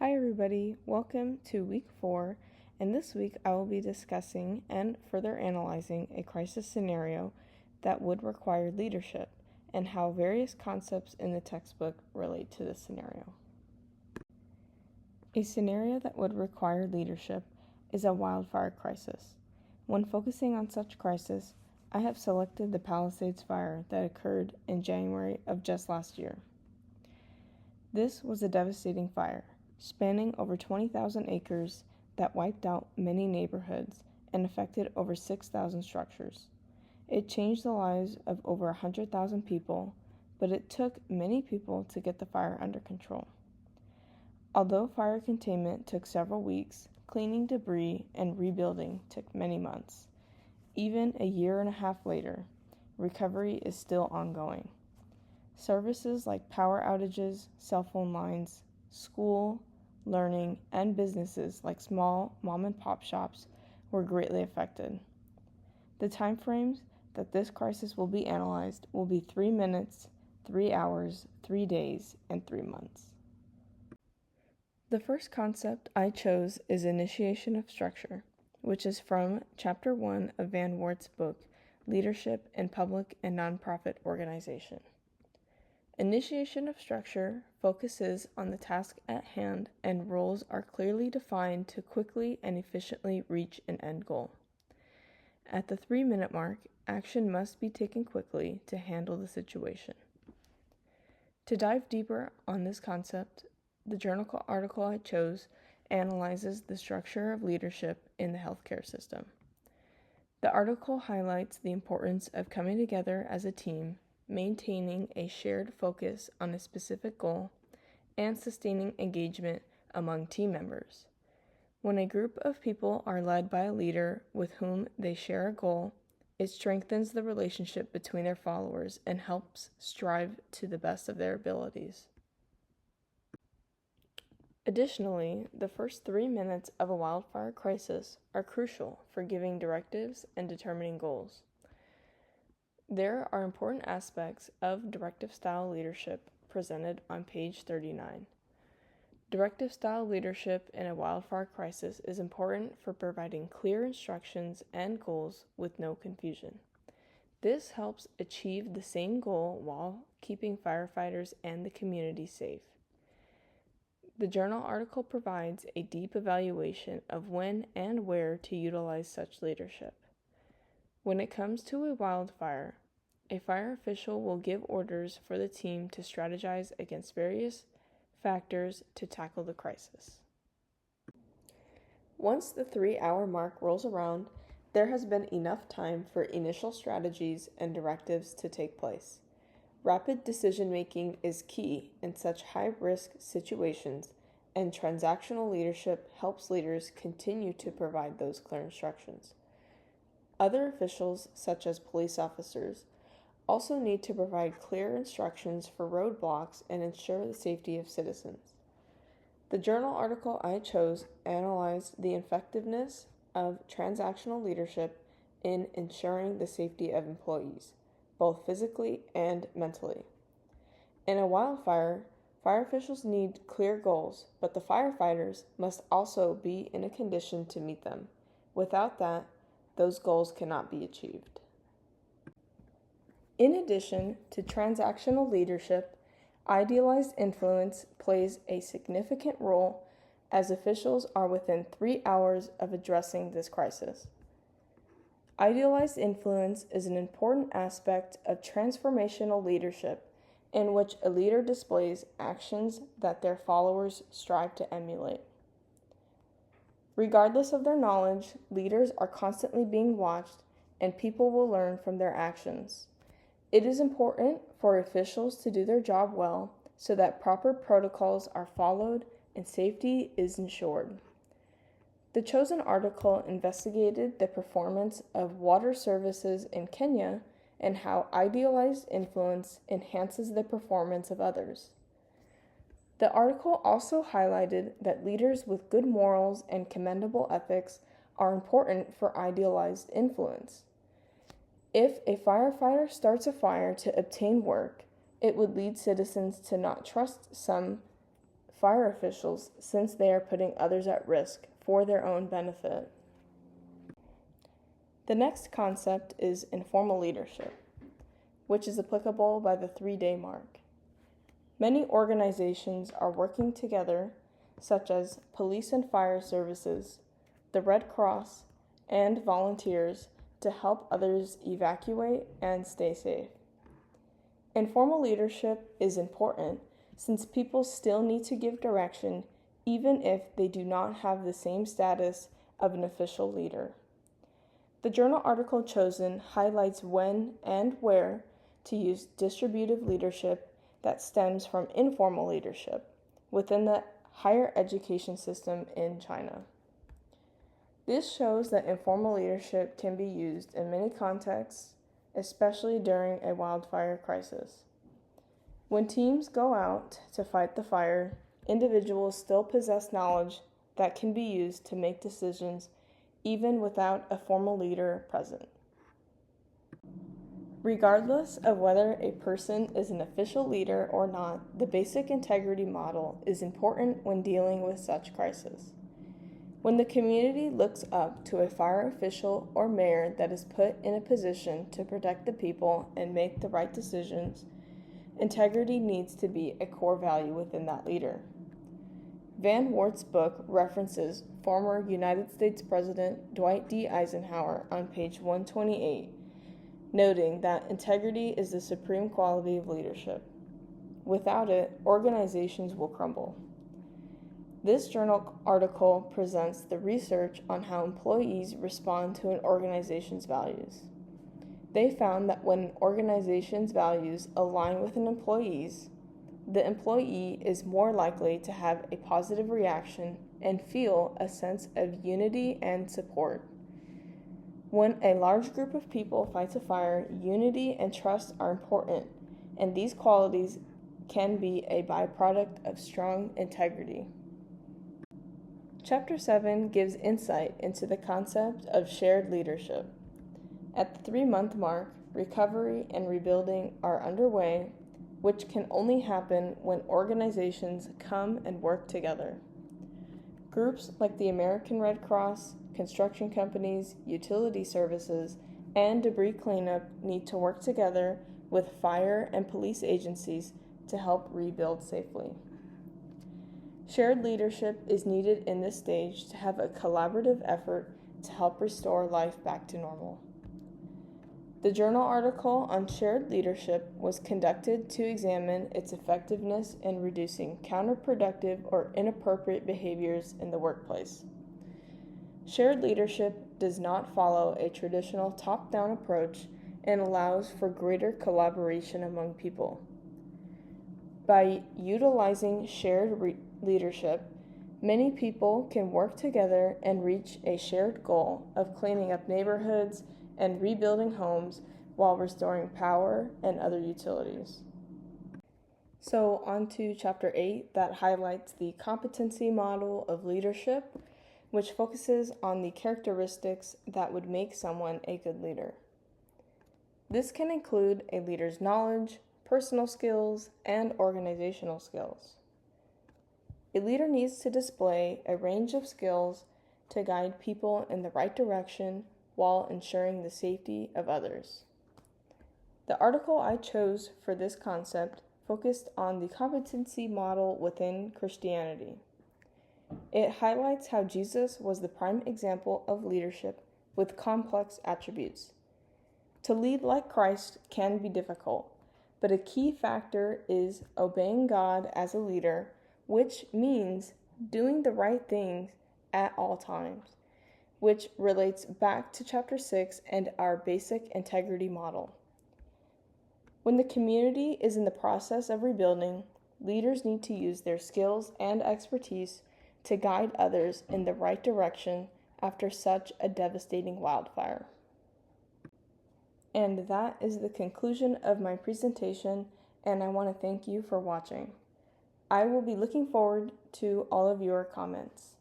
Hi everybody, welcome to week 4, and this week I will be discussing and further analyzing a crisis scenario that would require leadership and how various concepts in the textbook relate to this scenario. A scenario that would require leadership is a wildfire crisis. When focusing on such crisis, I have selected the Palisades fire that occurred in January of just last year. This was a devastating fire, spanning over 20,000 acres that wiped out many neighborhoods and affected over 6,000 structures. It changed the lives of over 100,000 people, but it took many people to get the fire under control. Although fire containment took several weeks, cleaning debris and rebuilding took many months. Even a year and a half later, recovery is still ongoing. Services like power outages, cell phone lines, school, learning, and businesses like small mom-and-pop shops were greatly affected. The time frames that this crisis will be analyzed will be 3 minutes, 3 hours, 3 days, and 3 months. The first concept I chose is initiation of structure, which is from Chapter 1 of Van Wort's book, Leadership in Public and Nonprofit Organization. Initiation of structure focuses on the task at hand, and roles are clearly defined to quickly and efficiently reach an end goal. At the 3-minute mark, action must be taken quickly to handle the situation. To dive deeper on this concept, the journal article I chose analyzes the structure of leadership in the healthcare system. The article highlights the importance of coming together as a team, maintaining a shared focus on a specific goal, and sustaining engagement among team members. When a group of people are led by a leader with whom they share a goal, it strengthens the relationship between their followers and helps strive to the best of their abilities. Additionally, the first 3 minutes of a wildfire crisis are crucial for giving directives and determining goals. There are important aspects of directive-style leadership presented on page 39. Directive-style leadership in a wildfire crisis is important for providing clear instructions and goals with no confusion. This helps achieve the same goal while keeping firefighters and the community safe. The journal article provides a deep evaluation of when and where to utilize such leadership. When it comes to a wildfire, a fire official will give orders for the team to strategize against various factors to tackle the crisis. Once the 3-hour mark rolls around, there has been enough time for initial strategies and directives to take place. Rapid decision-making is key in such high-risk situations, and transactional leadership helps leaders continue to provide those clear instructions. Other officials, such as police officers, also need to provide clear instructions for roadblocks and ensure the safety of citizens. The journal article I chose analyzed the effectiveness of transactional leadership in ensuring the safety of employees, both physically and mentally. In a wildfire, fire officials need clear goals, but the firefighters must also be in a condition to meet them. Without that, those goals cannot be achieved. In addition to transactional leadership, idealized influence plays a significant role as officials are within 3 hours of addressing this crisis. Idealized influence is an important aspect of transformational leadership in which a leader displays actions that their followers strive to emulate. Regardless of their knowledge, leaders are constantly being watched, and people will learn from their actions. It is important for officials to do their job well so that proper protocols are followed and safety is ensured. The chosen article investigated the performance of water services in Kenya and how idealized influence enhances the performance of others. The article also highlighted that leaders with good morals and commendable ethics are important for idealized influence. If a firefighter starts a fire to obtain work, it would lead citizens to not trust some fire officials since they are putting others at risk for their own benefit. The next concept is informal leadership, which is applicable by the 3-day mark. Many organizations are working together, such as police and fire services, the Red Cross, and volunteers to help others evacuate and stay safe. Informal leadership is important since people still need to give direction even if they do not have the same status of an official leader. The journal article chosen highlights when and where to use distributive leadership that stems from informal leadership within the higher education system in China. This shows that informal leadership can be used in many contexts, especially during a wildfire crisis. When teams go out to fight the fire, individuals still possess knowledge that can be used to make decisions even without a formal leader present. Regardless of whether a person is an official leader or not, the basic integrity model is important when dealing with such crisis. When the community looks up to a fire official or mayor that is put in a position to protect the people and make the right decisions, integrity needs to be a core value within that leader. Van Wart's book references former United States President Dwight D. Eisenhower on page 128, noting that integrity is the supreme quality of leadership. Without it, organizations will crumble. This journal article presents the research on how employees respond to an organization's values. They found that when an organization's values align with an employee's, the employee is more likely to have a positive reaction and feel a sense of unity and support. When a large group of people fights a fire, unity and trust are important, and these qualities can be a byproduct of strong integrity. Chapter 7 gives insight into the concept of shared leadership. At the 3-month mark, recovery and rebuilding are underway, which can only happen when organizations come and work together. Groups like the American Red Cross, construction companies, utility services, and debris cleanup need to work together with fire and police agencies to help rebuild safely. Shared leadership is needed in this stage to have a collaborative effort to help restore life back to normal. The journal article on shared leadership was conducted to examine its effectiveness in reducing counterproductive or inappropriate behaviors in the workplace. Shared leadership does not follow a traditional top-down approach and allows for greater collaboration among people. By utilizing shared leadership, many people can work together and reach a shared goal of cleaning up neighborhoods and rebuilding homes while restoring power and other utilities. So on to Chapter 8 that highlights the competency model of leadership, which focuses on the characteristics that would make someone a good leader. This can include a leader's knowledge, personal skills, and organizational skills. A leader needs to display a range of skills to guide people in the right direction while ensuring the safety of others. The article I chose for this concept focused on the competency model within Christianity. It highlights how Jesus was the prime example of leadership with complex attributes. To lead like Christ can be difficult, but a key factor is obeying God as a leader, which means doing the right things at all times, which relates back to Chapter 6 and our basic integrity model. When the community is in the process of rebuilding, leaders need to use their skills and expertise to guide others in the right direction after such a devastating wildfire. And that is the conclusion of my presentation, and I want to thank you for watching. I will be looking forward to all of your comments.